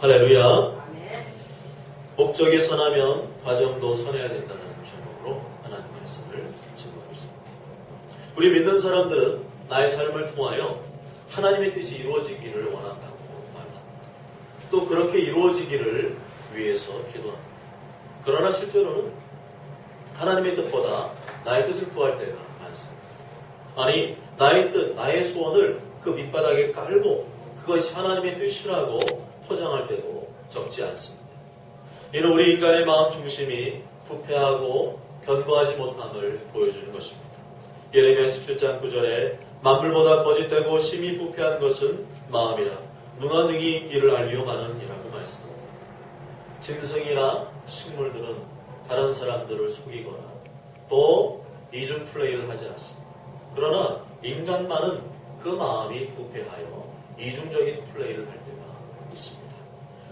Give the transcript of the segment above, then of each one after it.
할렐루야. 목적이 선하면 과정도 선해야 된다는 제목으로 하나님 말씀을 증거하겠습니다. 우리 믿는 사람들은 나의 삶을 통하여 하나님의 뜻이 이루어지기를 원한다고 말합니다. 또 그렇게 이루어지기를 위해서 기도합니다. 그러나 실제로는 하나님의 뜻보다 나의 뜻을 구할 때가 많습니다. 아니, 나의 뜻, 나의 소원을 그 밑바닥에 깔고 그것이 하나님의 뜻이라고 포장할 때도 적지 않습니다. 이는 우리 인간의 마음 중심이 부패하고 견고하지 못함을 보여주는 것입니다. 예레미야 17장 9절에 만물보다 거짓되고 심히 부패한 것은 마음이라 누가 능히 이를 알리오마느니라고 말씀합니다. 짐승이나 식물들은 다른 사람들을 속이거나 또 이중 플레이를 하지 않습니다. 그러나 인간만은 그 마음이 부패하여 이중적인 플레이를 할 때가 있습니다.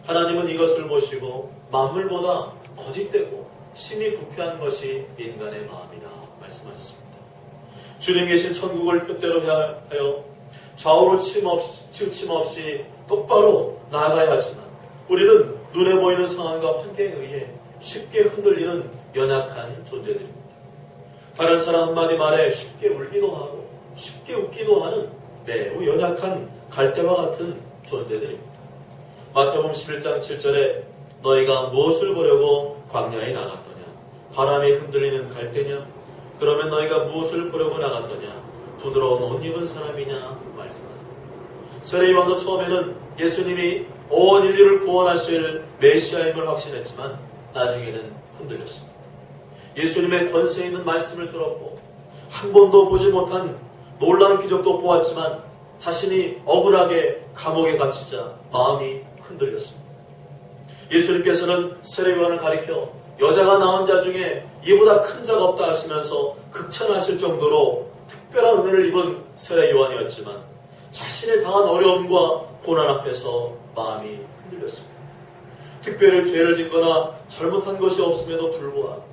하나님은 이것을 보시고 만물보다 거짓되고 심히 부패한 것이 인간의 마음이다 말씀하셨습니다. 주님 계신 천국을 뜻대로 하여 좌우로 치우침 없이 똑바로 나아가야 하지만 우리는 눈에 보이는 상황과 환경에 의해 쉽게 흔들리는 연약한 존재들입니다. 다른 사람 한마디 말에 쉽게 울기도 하고 쉽게 웃기도 하는 매우 연약한 갈대와 같은 존재들입니다. 마태복음 11장 7절에 너희가 무엇을 보려고 광야에 나갔더냐? 바람에 흔들리는 갈대냐? 그러면 너희가 무엇을 보려고 나갔더냐? 부드러운 옷 입은 사람이냐? 말씀합니다. 세례요한도 처음에는 예수님이 온 인류를 구원하실 메시아임을 확신했지만 나중에는 흔들렸습니다. 예수님의 권세 있는 말씀을 들었고 한 번도 보지 못한 놀라운 기적도 보았지만 자신이 억울하게 감옥에 갇히자 마음이 흔들렸습니다. 예수님께서는 세례요한을 가리켜 여자가 낳은 자 중에 이보다 큰 자가 없다 하시면서 극찬하실 정도로 특별한 은혜를 입은 세례요한이었지만 자신의 당한 어려움과 고난 앞에서 마음이 흔들렸습니다. 특별히 죄를 짓거나 잘못한 것이 없음에도 불구하고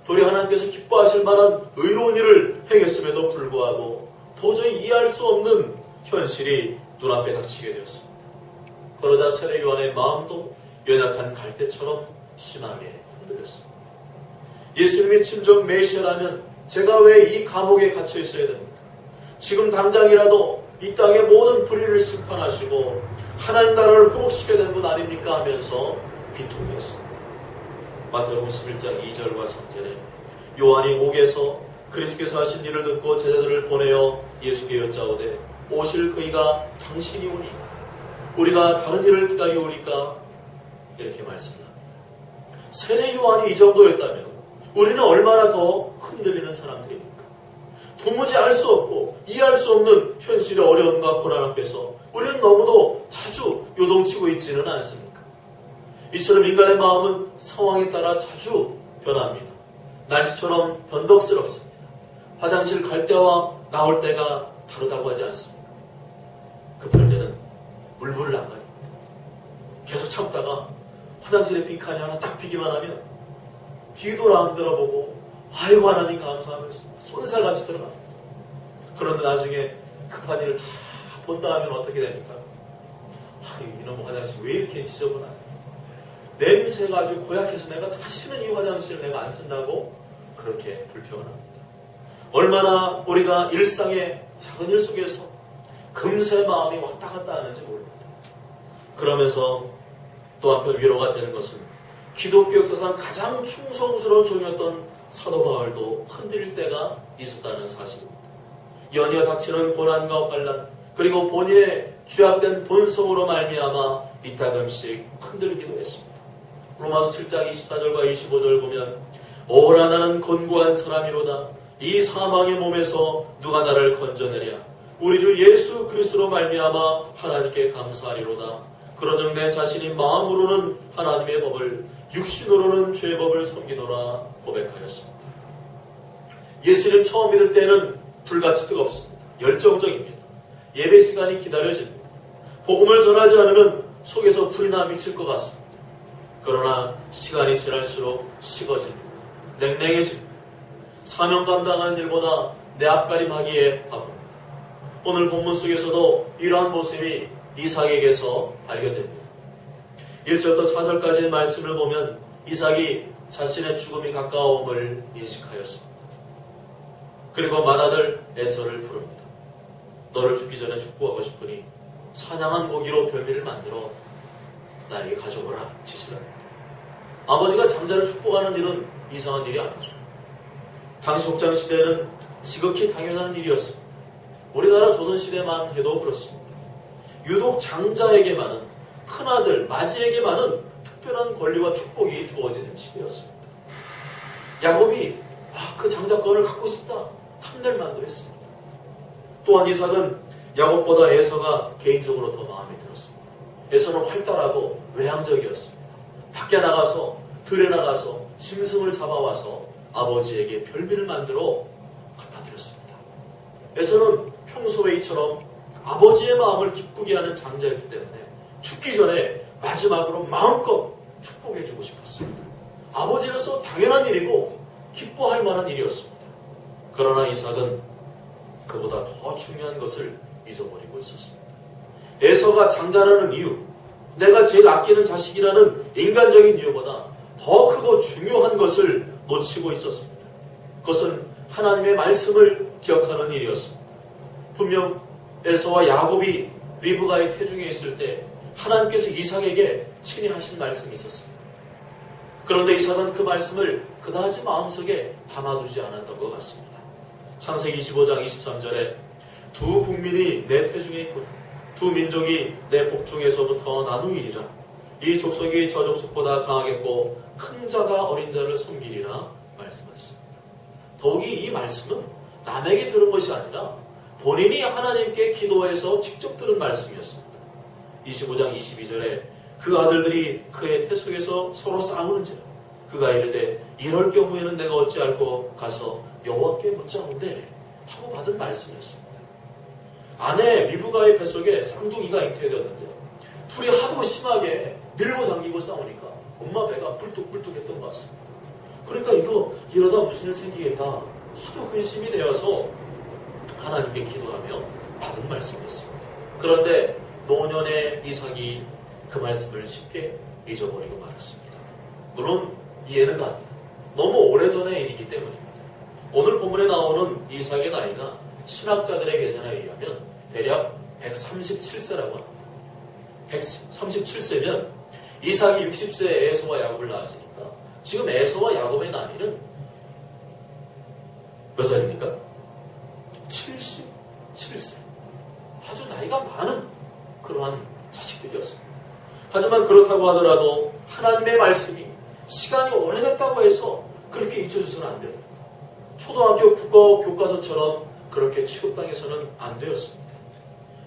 도리어 하나님께서 기뻐하실 만한 의로운 일을 행했음에도 불구하고 도저히 이해할 수 없는 현실이 눈앞에 닥치게 되었습니다. 그러자 세례요한의 마음도 연약한 갈대처럼 심하게 흔들렸습니다. 예수님이 진정 메시아라면 제가 왜 이 감옥에 갇혀 있어야 됩니까? 지금 당장이라도 이 땅의 모든 불의를 심판하시고 하나님 나라를 회복시켜야 되는 분 아닙니까? 하면서 비통했습니다. 마태복음 11장 2절과 3절에 요한이 옥에서 그리스도께서 하신 일을 듣고 제자들을 보내어 예수께 여짜오되 오실 그이가 당신이 오니 우리가 다른 일을 기다리오니까 이렇게 말씀합니다. 세례 요한이 이 정도였다면 우리는 얼마나 더 흔들리는 사람들입니까? 도무지 알 수 없고 이해할 수 없는 현실의 어려움과 고난 앞에서 우리는 너무도 자주 요동치고 있지는 않습니까? 이처럼 인간의 마음은 상황에 따라 자주 변합니다. 날씨처럼 변덕스럽습니다. 화장실 갈 때와 나올 때가 다르다고 하지 않습니까? 급할 때는 물불을 안 가립니다. 계속 참다가 화장실에 빈칸이 하나 딱 비기만 하면 뒤돌아 안 들어보고 아이고 하나님 감사하면서 쏜살같이 들어갑니다. 그런데 나중에 급한 일을 다 본다 하면 어떻게 됩니까? 이놈 화장실 왜 이렇게 지저분하냐? 냄새가 아주 고약해서 내가 다시는 이 화장실을 내가 안 쓴다고 그렇게 불평을 합니다. 얼마나 우리가 일상의 작은 일 속에서 금세 마음이 왔다 갔다 하는지 모릅니다. 그러면서 또 한편 위로가 되는 것은 기독교 역사상 가장 충성스러운 종이었던 사도 바울도 흔들릴 때가 있었다는 사실입니다. 연이어 닥치는 고난과 환난 그리고 본인의 죄악된 본성으로 말미암아 이따금씩 흔들리기도 했습니다. 로마서 7장 24절과 25절 보면 오라 나는 곤고한 사람이로다 이 사망의 몸에서 누가 나를 건져내랴 우리 주 예수 그리스도로 말미암아 하나님께 감사하리로다 그러즉 내 자신이 마음으로는 하나님의 법을 육신으로는 죄의 법을 섬기노라 고백하였습니다. 예수님 처음 믿을 때는 불같이 뜨겁습니다. 열정적입니다. 예배 시간이 기다려집니다. 복음을 전하지 않으면 속에서 불이나 미칠 것 같습니다. 그러나 시간이 지날수록 식어집니다. 냉랭해집니다. 사명 감당하는 일보다 내 앞가림하기에 바쁩니다. 오늘 본문 속에서도 이러한 모습이 이삭에게서 발견됩니다. 1절부터 4절까지의 말씀을 보면 이삭이 자신의 죽음이 가까움을 인식하였습니다. 그리고 맏아들 에서를 부릅니다. 너를 죽기 전에 축복하고 싶으니 사냥한 고기로 별미를 만들어 나에게 가져오라 지시를 합니다. 아버지가 장자를 축복하는 일은 이상한 일이 아니죠. 당시 족장시대는 지극히 당연한 일이었습니다. 우리나라 조선시대만 해도 그렇습니다. 유독 장자에게만은, 큰아들 맏이에게만은 특별한 권리와 축복이 주어지는 시대였습니다. 야곱이 그 장자권을 갖고 싶다 탐낼 만도 했습니다. 또한 이삭은 야곱보다 에서가 개인적으로 더 마음에 들었습니다. 에서는 활달하고 외향적이었습니다. 밖에 나가서 들에 나가서 짐승을 잡아와서 아버지에게 별미를 만들어 갖다 드렸습니다. 에서는 평소에 이처럼 아버지의 마음을 기쁘게 하는 장자였기 때문에 죽기 전에 마지막으로 마음껏 축복해주고 싶었습니다. 아버지로서 당연한 일이고 기뻐할 만한 일이었습니다. 그러나 이삭은 그보다 더 중요한 것을 잊어버리고 있었습니다. 에서가 장자라는 이유, 내가 제일 아끼는 자식이라는 인간적인 이유보다 더 크고 중요한 것을 놓치고 있었습니다. 그것은 하나님의 말씀을 기억하는 일이었습니다. 분명 에서와 야곱이 리브가의 태중에 있을 때 하나님께서 이삭에게 친히 하신 말씀이 있었습니다. 그런데 이삭은 그 말씀을 그다지 마음속에 담아두지 않았던 것 같습니다. 창세기 25장 23절에 두 국민이 내 태중에 있구나. 두 민족이 내 복중에서부터 나누이리라. 이 족속이 저 족속보다 강하겠고 큰 자가 어린 자를 섬기리라 말씀하셨습니다. 더욱이 이 말씀은 남에게 들은 것이 아니라 본인이 하나님께 기도해서 직접 들은 말씀이었습니다. 25장 22절에 그 아들들이 그의 태 속에서 서로 싸우는지라 그가 이르되 이럴 경우에는 내가 어찌할꼬 가서 여호와께 묻자온대 하고 받은 말씀이었습니다. 아내 리브가의 뱃속에 쌍둥이가 잉태되었는데 둘이 하도 심하게 밀고 당기고 싸우니까 엄마 배가 뿔뚝뿔뚝했던 것 같습니다. 그러니까 이러다 무슨 일 생기겠다 하도 근심이 되어서 하나님께 기도하며 받은 말씀이었습니다. 그런데 노년의 이삭이 그 말씀을 쉽게 잊어버리고 말았습니다. 물론 이해는 갑니다. 너무 오래전의 일이기 때문입니다. 오늘 본문에 나오는 이삭의 나이가 신학자들의 계산에 의하면 대략 137세라고 합니다. 137세면 이삭이 60세에 에서와 야곱을 낳았으니까 지금 에서와 야곱의 나이는 몇 살입니까? 77세. 아주 나이가 많은 그러한 자식들이었습니다. 하지만 그렇다고 하더라도 하나님의 말씀이 시간이 오래됐다고 해서 그렇게 잊혀져서는 안 돼요. 초등학교 국어 교과서처럼 그렇게 취급당해서는 안 되었습니다.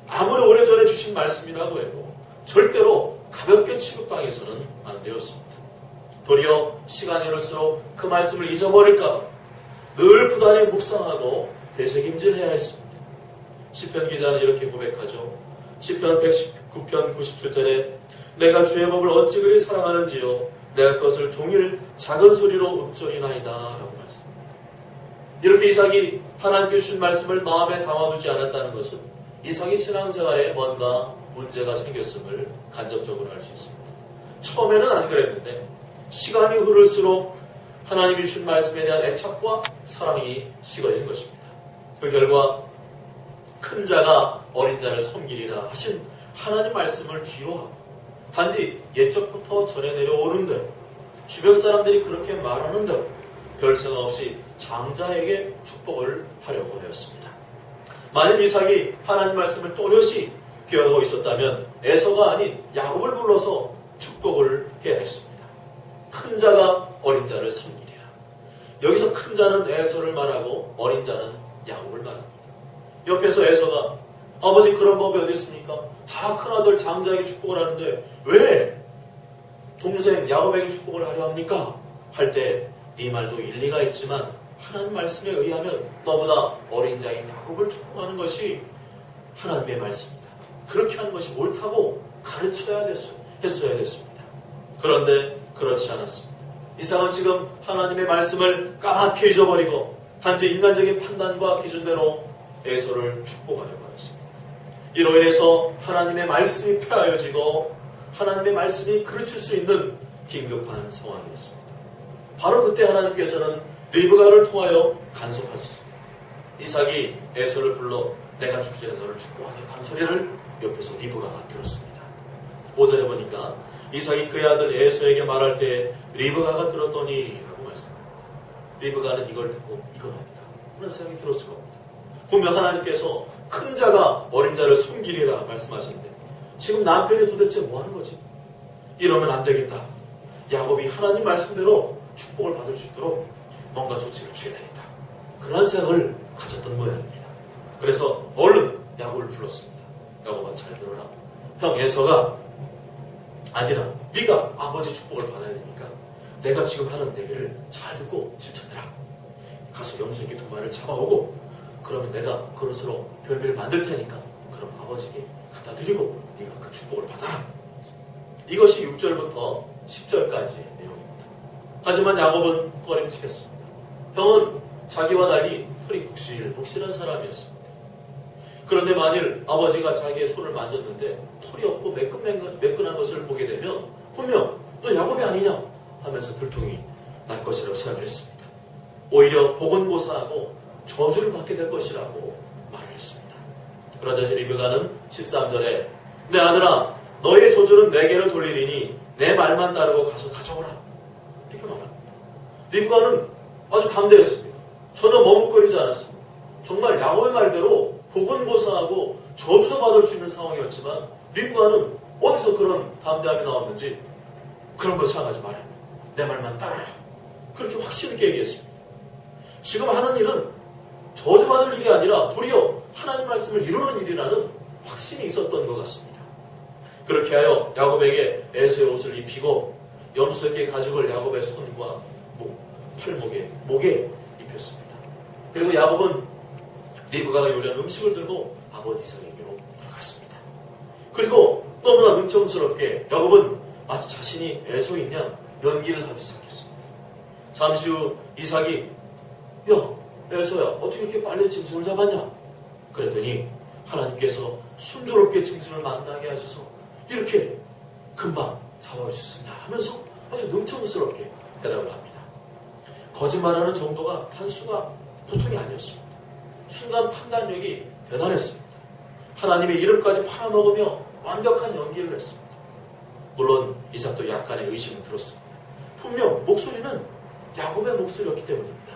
아무리 오래전에 주신 말씀이라고 해도 절대로 가볍게 취급당해서는 안 되었습니다. 도리어 시간이 흐를수록 그 말씀을 잊어버릴까 늘 부단히 묵상하고 되새김질해야 했습니다. 시편 기자는 이렇게 고백하죠. 시편 119편 97절에 내가 주의 법을 어찌 그리 사랑하는지요 내가 그것을 종일 작은 소리로 읊조리나이다 라고 말씀합니다. 이렇게 이삭이 하나님께 주신 말씀을 마음에 담아두지 않았다는 것은 이삭이 신앙생활에 뭔가 문제가 생겼음을 간접적으로 알 수 있습니다. 처음에는 안 그랬는데 시간이 흐를수록 하나님이 주신 말씀에 대한 애착과 사랑이 식어진 것입니다. 그 결과 큰 자가 어린 자를 섬기리라 하신 하나님 말씀을 뒤로하고 단지 옛적부터 전해 내려오는 대로 주변 사람들이 그렇게 말하는 대로 별 생각 없이 장자에게 축복을 하려고 하였습니다. 만약 이삭이 하나님 말씀을 또렷이 기억하고 있었다면 에서가 아닌 야곱을 불러서 축복을 해야 했습니다. 큰 자가 어린 자를 섬기리라. 여기서 큰 자는 에서를 말하고 어린 자는 야곱을 말합니다. 옆에서 에서가 아버지 그런 법이 어디 있습니까? 다 큰아들 장자에게 축복을 하는데 왜 동생 야곱에게 축복을 하려 합니까? 할 때 네 말도 일리가 있지만 하나님 말씀에 의하면 너보다 어린 자인 야곱을 축복하는 것이 하나님의 말씀입니다. 그렇게 하는 것이 옳다고 가르쳐야 했어야 됐습니다. 그런데 그렇지 않았습니다. 이삭은 지금 하나님의 말씀을 까맣게 잊어버리고 단지 인간적인 판단과 기준대로 에서를 축복하려고 하였습니다. 이로 인해서 하나님의 말씀이 폐하여지고 하나님의 말씀이 그르칠 수 있는 긴급한 상황이었습니다. 바로 그때 하나님께서는 리브가를 통하여 간섭하셨습니다. 이삭이 에서를 불러 내가 죽기 전에 너를 축복하겠다는 소리를 옆에서 리브가가 들었습니다. 5절에 보니까 이삭이 그의 아들 에서에게 말할 때 리브가가 들었더니 라고 말씀합니다. 리브가는 이걸 듣고 이건 아니다 그런 생각이 들었을 겁니다. 분명 하나님께서 큰 자가 어린 자를 섬기리라 말씀하시는데 지금 남편이 도대체 뭐 하는 거지? 이러면 안 되겠다. 야곱이 하나님 말씀대로 축복을 받을 수 있도록 뭔가 조치를 취해야 되겠다. 그런 생각을 가졌던 모양입니다. 그래서 얼른 야곱을 불렀습니다. 야곱아 잘 들어라. 형 에서가 아니라 네가 아버지 축복을 받아야 되니까 내가 지금 하는 얘기를 잘 듣고 실천해라. 가서 염소에게 2마리를 잡아오고 그러면 내가 그릇으로 별미를 만들 테니까 그럼 아버지에게 갖다 드리고 네가 그 축복을 받아라. 이것이 6절부터 10절까지의 내용입니다. 하지만 야곱은 꺼림칙했습니다. 형은 자기와 달리 털이 복실복실한 사람이었습니다. 그런데 만일 아버지가 자기의 손을 만졌는데 털이 없고 매끈한 것을 보게 되면 분명 너 야곱이 아니냐 하면서 불통이 날 것이라고 생각을 했습니다. 오히려 보건고사하고 저주를 받게 될 것이라고 말을 했습니다. 그러자 리브가는 13절에 내 아들아 너의 저주는 내게로 돌리리니 내 말만 따르고 가서 가져오라 이렇게 말합니다. 리브가는 아주 담대했습니다. 전혀 머뭇거리지 않았습니다. 정말 야곱의 말대로 보건고사하고 저주도 받을 수 있는 상황이었지만 리브가는 어디서 그런 담대함이 나왔는지 그런 거 생각하지 말아요. 내 말만 따라라. 그렇게 확신 있게 얘기했습니다. 지금 하는 일은 저주받을 일이 아니라 도리어 하나님 말씀을 이루는 일이라는 확신이 있었던 것 같습니다. 그렇게 하여 야곱에게 에서의 옷을 입히고 염소에게 가죽을 야곱의 손과 팔목에 목에 입혔습니다. 그리고 야곱은 리브가가 요리한 음식을 들고 아버지 이삭에게로 들어갔습니다. 그리고 너무나 능청스럽게 야곱은 마치 자신이 에서인 양 연기를 하기 시작했습니다. 잠시 후 이삭이 야 에서야 어떻게 이렇게 빨리 짐승을 잡았냐? 그랬더니 하나님께서 순조롭게 짐승을 만나게 하셔서 이렇게 금방 잡아오셨습니다 하면서 아주 능청스럽게 대답을 합니다. 거짓말하는 정도가 단수가 보통이 아니었습니다. 순간 판단력이 대단했습니다. 하나님의 이름까지 팔아먹으며 완벽한 연기를 했습니다. 물론 이삭도 약간의 의심은 들었습니다. 분명 목소리는 야곱의 목소리였기 때문입니다.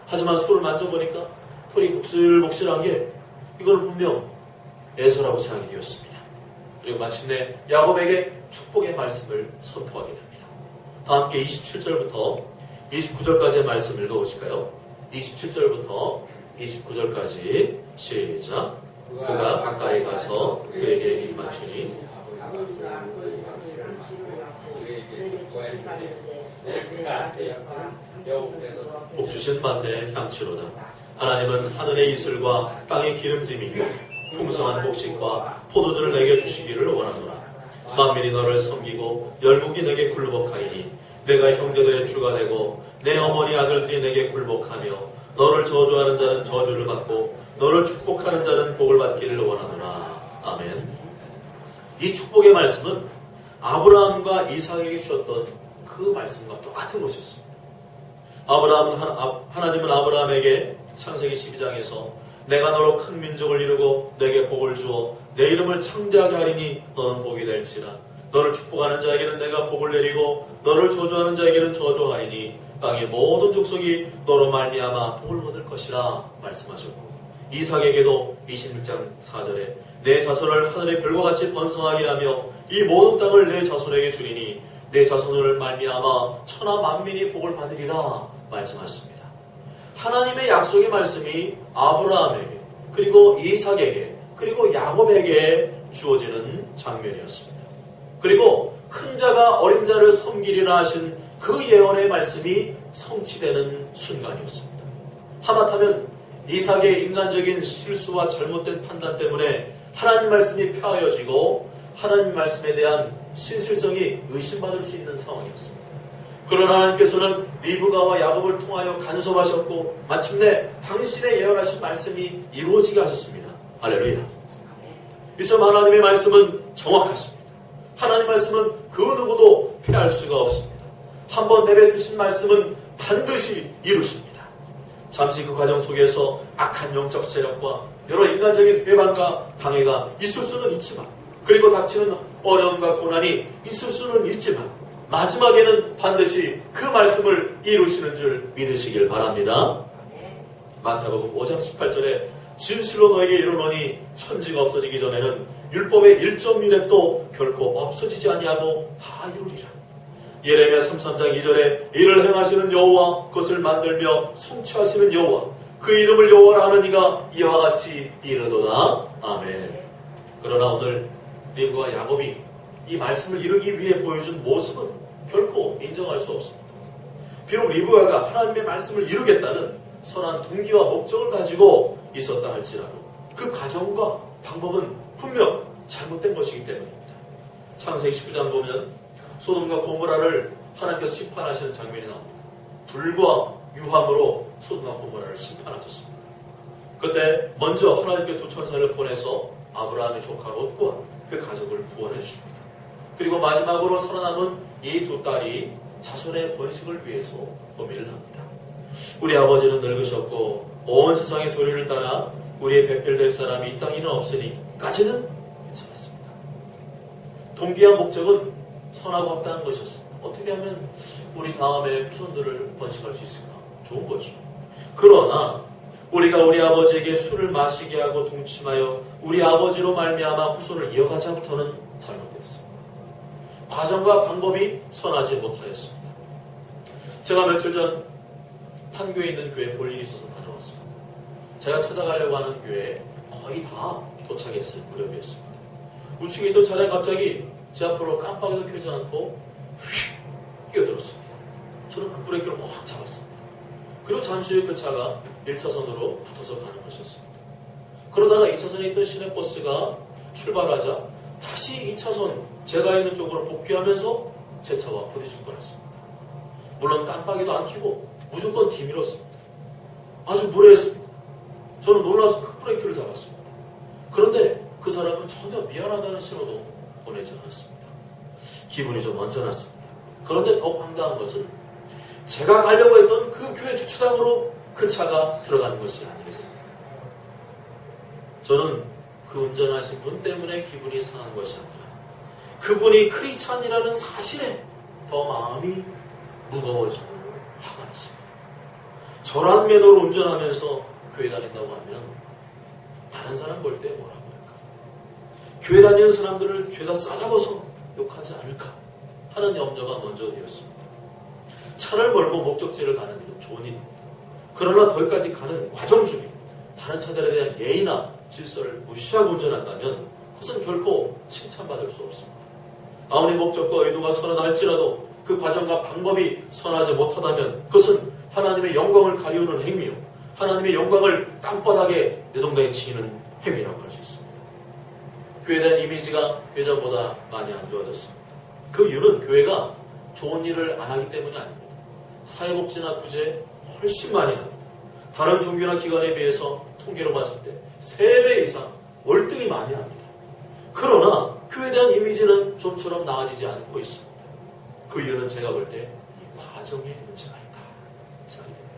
하지만 손을 만져보니까 털이 복실복실한 게 이거는 분명 에서라고 생각이 되었습니다. 그리고 마침내 야곱에게 축복의 말씀을 선포하게 됩니다. 다 함께 27절부터 29절까지의 말씀 읽어보실까요? 27절부터 29절까지 시작. 그가 가까이 가서 그에게 입 맞추니 복 주신 밭에 향치로다. 하나님은 하늘의 이슬과 땅의 기름짐이 풍성한 곡식과 포도주를 내게 주시기를 원하노라. 만민이 너를 섬기고 열국이 내게 굴복하이니 내가 형제들의 주가 되고 내 어머니 아들들이 내게 굴복하며 너를 저주하는 자는 저주를 받고 너를 축복하는 자는 복을 받기를 원하노라. 아멘. 이 축복의 말씀은 아브라함과 이삭에게 주셨던 그 말씀과 똑같은 것이었습니다. 하나님은 아브라함에게 창세기 12장에서 내가 너로 큰 민족을 이루고 내게 복을 주어 내 이름을 창대하게 하리니 너는 복이 될지라. 너를 축복하는 자에게는 내가 복을 내리고 너를 저주하는 자에게는 저주하리니 땅의 모든 족속이 너로 말미암아 복을 얻을 것이라 말씀하셨고, 이삭에게도 26장 4절에 내 자손을 하늘의 별과 같이 번성하게 하며 이 모든 땅을 내 자손에게 주리니 내 자손을 말미암아 천하 만민이 복을 받으리라 말씀하셨습니다. 하나님의 약속의 말씀이 아브라함에게 그리고 이삭에게 그리고 야곱에게 주어지는 장면이었습니다. 그리고 큰 자가 어린 자를 섬기리라 하신 그 예언의 말씀이 성취되는 순간이었습니다. 하마터면 이삭의 인간적인 실수와 잘못된 판단 때문에 하나님 말씀이 폐하여지고 하나님 말씀에 대한 신실성이 의심받을 수 있는 상황이었습니다. 그러나 하나님께서는 리브가와 야곱을 통하여 간섭하셨고 마침내 당신의 예언하신 말씀이 이루어지게 하셨습니다. 할렐루야. 이처럼 하나님의 말씀은 정확하십니다. 하나님의 말씀은 그 누구도 피할 수가 없습니다. 한번 내뱉으신 말씀은 반드시 이루십니다. 잠시 그 과정 속에서 악한 영적 세력과 여러 인간적인 회방과 방해가 있을 수는 있지만, 그리고 닥치는 어려움과 고난이 있을 수는 있지만, 마지막에는 반드시 그 말씀을 이루시는 줄 믿으시길 바랍니다. 마태복음 5장 18절에 진실로 너에게 이르노니 천지가 없어지기 전에는 율법의 1.1획도 결코 없어지지 아니하고 다 이루리라. 예레미야 33장 2절에 이를 행하시는 여호와 그것을 만들며 성취하시는 여호와 그 이름을 여호와라 하는 이가 이와 같이 이르도다. 아멘. 그러나 오늘 리브와 야곱이 이 말씀을 이루기 위해 보여준 모습은 결코 인정할 수 없습니다. 비록 리브가가 하나님의 말씀을 이루겠다는 선한 동기와 목적을 가지고 있었다 할지라도 그 과정과 방법은 분명 잘못된 것이기 때문입니다. 창세기 19장 보면 소돔과 고모라를 하나님께서 심판하시는 장면이 나옵니다. 불과 유황으로 소돔과 고모라를 심판하셨습니다. 그때 먼저 하나님께 두 천사를 보내서 아브라함의 조카 롯과 그 가족을 구원해 주십니다. 그리고 마지막으로 살아남은 이 두 딸이 자손의 번식을 위해서 고민을 합니다. 우리 아버지는 늙으셨고 온 세상의 도리를 따라 우리의 배필될 사람이 이 땅에는 없으니까지는 괜찮았습니다. 동기와 목적은 선하고 합당한 것이었습니다. 어떻게 하면 우리 다음에 후손들을 번식할 수 있을까? 좋은 거죠. 그러나 우리가 우리 아버지에게 술을 마시게 하고 동침하여 우리 아버지로 말미암아 후손을 이어가자부터는 잘못되었습니다. 과정과 방법이 선하지 못하였습니다. 제가 며칠 전 판교에 있는 교회에 볼 일이 있어서 다녀왔습니다. 제가 찾아가려고 하는 교회에 거의 다 도착했을 무렵이었습니다. 우측에 있던 차량이 갑자기 제 앞으로 깜빡이도 켜지 않고 휙 뛰어들었습니다. 저는 그 브레이크를 확 잡았습니다. 그리고 잠시 후에 그 차가 1차선으로 붙어서 가는 것이었습니다. 그러다가 2차선에 있던 시내버스가 출발하자 다시 2차선 제가 있는 쪽으로 복귀하면서 제 차와 부딪힐 뻔했습니다. 물론 깜빡이도 안 켜고 무조건 뒤밀었습니다. 아주 무례했습니다. 저는 놀라서 급브레이크를 잡았습니다. 그런데 그 사람은 전혀 미안하다는 신호도 보내지 않았습니다. 기분이 좀 언짢았습니다. 그런데 더 황당한 것은 제가 가려고 했던 그 교회 주차장으로 그 차가 들어가는 것이 아니겠습니까? 저는 그 운전하신 분 때문에 기분이 상한 것이 아니라 그분이 크리스찬이라는 사실에 더 마음이 무거워지고 화가 났습니다. 저런 매너로 운전하면서 교회 다닌다고 하면 다른 사람 볼 때 뭐라고 할까? 교회 다니는 사람들을 죄다 싸잡아서 욕하지 않을까 하는 염려가 먼저 되었습니다. 차를 몰고 목적지를 가는 일은 좋은 일입니다. 그러나 거기까지 가는 과정 중에 다른 차들에 대한 예의나 질서를 무시하고 운전한다면 그것은 결코 칭찬받을 수 없습니다. 아무리 목적과 의도가 선하할지라도 그 과정과 방법이 선하지 못하다면 그것은 하나님의 영광을 가리우는 행위요, 하나님의 영광을 땅바닥에 내동댕이 치는 행위라고 할 수 있습니다. 교회에 대한 이미지가 예전보다 많이 안 좋아졌습니다. 그 이유는 교회가 좋은 일을 안 하기 때문이 아닙니다. 사회복지나 구제 훨씬 많이 합니다. 다른 종교나 기관에 비해서 통계로 봤을 때 3배 이상 월등히 많이 합니다. 그러나 교회에 대한 이미지는 좀처럼 나아지지 않고 있습니다. 그 이유는 제가 볼 때 이 과정에 문제가 있다 생각이 됩니다.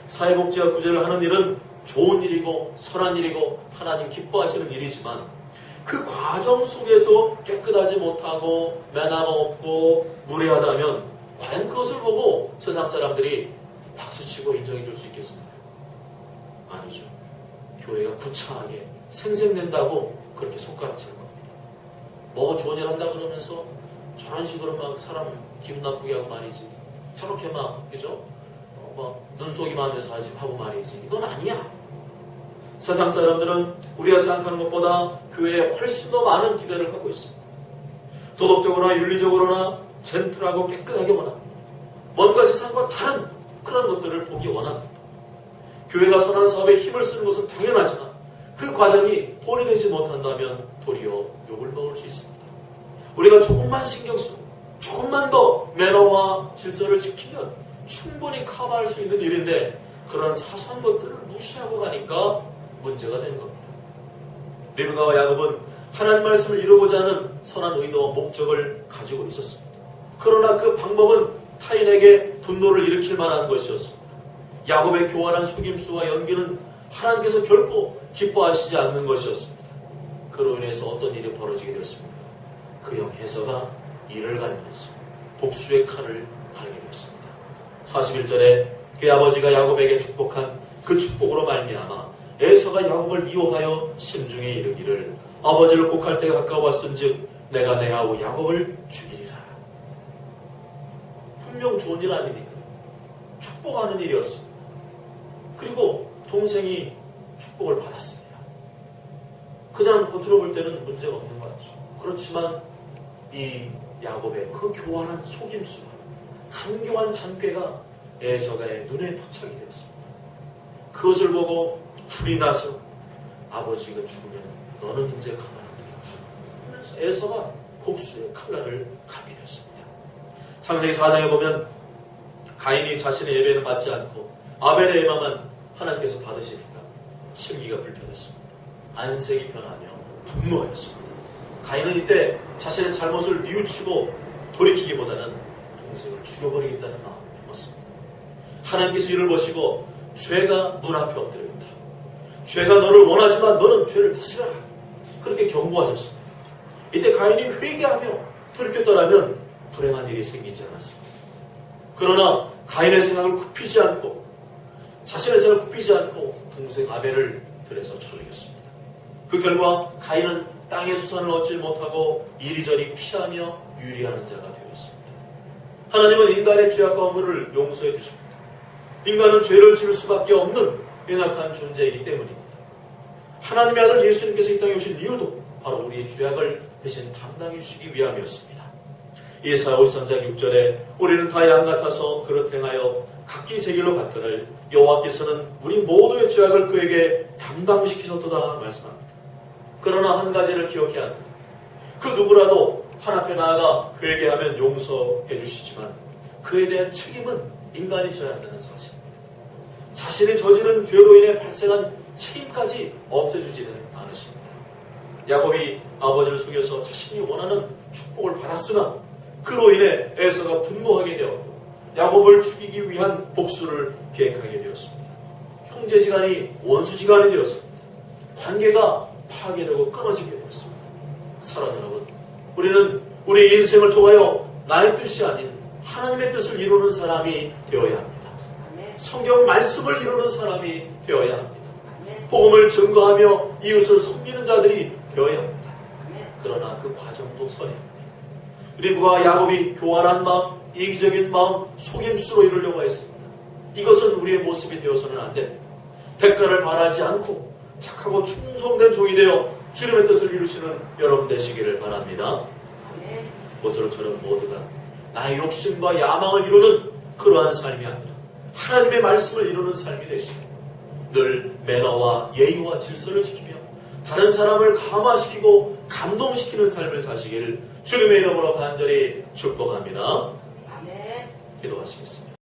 사회복지와 구제를 하는 일은 좋은 일이고 선한 일이고 하나님 기뻐하시는 일이지만 그 과정 속에서 깨끗하지 못하고 매너가 없고 무례하다면 과연 그것을 보고 세상 사람들이 박수치고 인정해 줄 수 있겠습니까? 아니죠. 교회가 구차하게 생생낸다고 그렇게 손가락질을 겁니다. 뭐 좋은 일 한다 그러면서 저런 식으로 막 사람 기분 나쁘게 하고 말이지. 저렇게 막, 그죠? 눈속이 마음에서 하고 말이지. 이건 아니야. 세상 사람들은 우리가 생각하는 것보다 교회에 훨씬 더 많은 기대를 하고 있습니다. 도덕적으로나 윤리적으로나 젠틀하고 깨끗하게 원합니다. 뭔가 세상과 다른 그런 것들을 보기 원합니다. 교회가 선한 사업에 힘을 쓰는 것은 당연하지만 그 과정이 본인되지 못한다면 도리어 욕을 먹을 수 있습니다. 우리가 조금만 신경 쓰고 조금만 더 매너와 질서를 지키면 충분히 커버할 수 있는 일인데 그런 사소한 것들을 무시하고 가니까 문제가 되는 겁니다. 리브가와 야곱은 하나님 말씀을 이루고자 하는 선한 의도와 목적을 가지고 있었습니다. 그러나 그 방법은 타인에게 분노를 일으킬 만한 것이었습니다. 야곱의 교활한 속임수와 연기는 하나님께서 결코 기뻐하시지 않는 것이었습니다. 그로 인해서 어떤 일이 벌어지게 되었습니까? 그 형 에서가 이를 갈면서 복수의 칼을 갈게 되었습니다. 41절에 그의 아버지가 야곱에게 축복한 그 축복으로 말미암아 에서가 야곱을 미워하여 심중에 이르기를 아버지를 곡할 때가 가까웠은즉 내가 내 아우 야곱을 죽이리라. 분명 좋은 일 아닙니까? 축복하는 일이었습니다. 그리고 동생이 축복을 받았습니다. 그냥 겉으로 볼 때는 문제가 없는 것 같죠. 그렇지만 이 야곱의 그 교활한 속임수와 간교한 잔꾀가 에서가의 눈에 포착이 되었습니다. 그것을 보고 불이 나서 아버지가 죽으면 너는 이제 가만히 그래서 에서가 복수의 칼날을 갈게 되었습니다. 창세기 4장에 보면 가인이 자신의 예배는 받지 않고 아벨의 예배만 하나님께서 받으시니까 심기가 불편했습니다. 안색이 변하며 분노했습니다. 가인은 이때 자신의 잘못을 뉘우치고 돌이키기보다는 동생을 죽여버리겠다는 마음을 품었습니다. 하나님께서 이를 보시고 죄가 눈앞에 엎드려 있다. 죄가 너를 원하지만 너는 죄를 다스려라. 그렇게 경고하셨습니다. 이때 가인이 회개하며 돌이켰더라면 불행한 일이 생기지 않았습니다. 그러나 가인의 생각을 굽히지 않고 자신의 생각을 굽히지 않고 동생 아벨을 들여서 쳐 죽였습니다. 그 결과 가인은 땅의 수산을 얻지 못하고 이리저리 피하며 유리하는 자가 되었습니다. 하나님은 인간의 죄악과 허물을 용서해 주십니다. 인간은 죄를 지을 수밖에 없는 연약한 존재이기 때문입니다. 하나님의 아들 예수님께서 이 땅에 오신 이유도 바로 우리의 죄악을 대신 담당해 주시기 위함이었습니다. 이사야 53장 6절에 우리는 다 양 같아서 그릇 행하여 각기 제 길로 갔거늘 여호와께서는 우리 모두의 죄악을 그에게 담당시키셨도다 말씀합니다. 그러나 한 가지를 기억해야 합니다. 그 누구라도 한 앞에 나아가 회개하면 용서해 주시지만 그에 대한 책임은 인간이 져야 한다는 사실입니다. 자신이 저지른 죄로 인해 발생한 책임까지 없애주지는 않으십니다. 야곱이 아버지를 속여서 자신이 원하는 축복을 받았으나 그로 인해 에서가 분노하게 되었고 야곱을 죽이기 위한 복수를 계획하게 되었습니다. 형제지간이 원수지간이 되었습니다. 관계가 파괴되고 끊어지게 되었습니다. 사랑하는 여러분, 우리는 우리 인생을 통하여 나의 뜻이 아닌 하나님의 뜻을 이루는 사람이 되어야 합니다. 성경 말씀을 이루는 사람이 되어야 합니다. 복음을 증거하며 이웃을 섬기는 자들이 되어야 합니다. 그러나 그 과정도 선입니다. 리브와 야곱이 교활한 마음, 이기적인 마음, 속임수로 이루려고 했습니다. 이것은 우리의 모습이 되어서는 안 됩니다. 대가를 바라지 않고 착하고 충성된 종이 되어 주님의 뜻을 이루시는 여러분 되시기를 바랍니다. 모쪼록처럼 모두가 나의 욕심과 야망을 이루는 그러한 삶이 아니라 하나님의 말씀을 이루는 삶이 되시고 늘 매너와 예의와 질서를 지키며 다른 사람을 감화시키고 감동시키는 삶을 사시기를 주님의 이름으로 간절히 축복합니다. 기도하시겠습니다.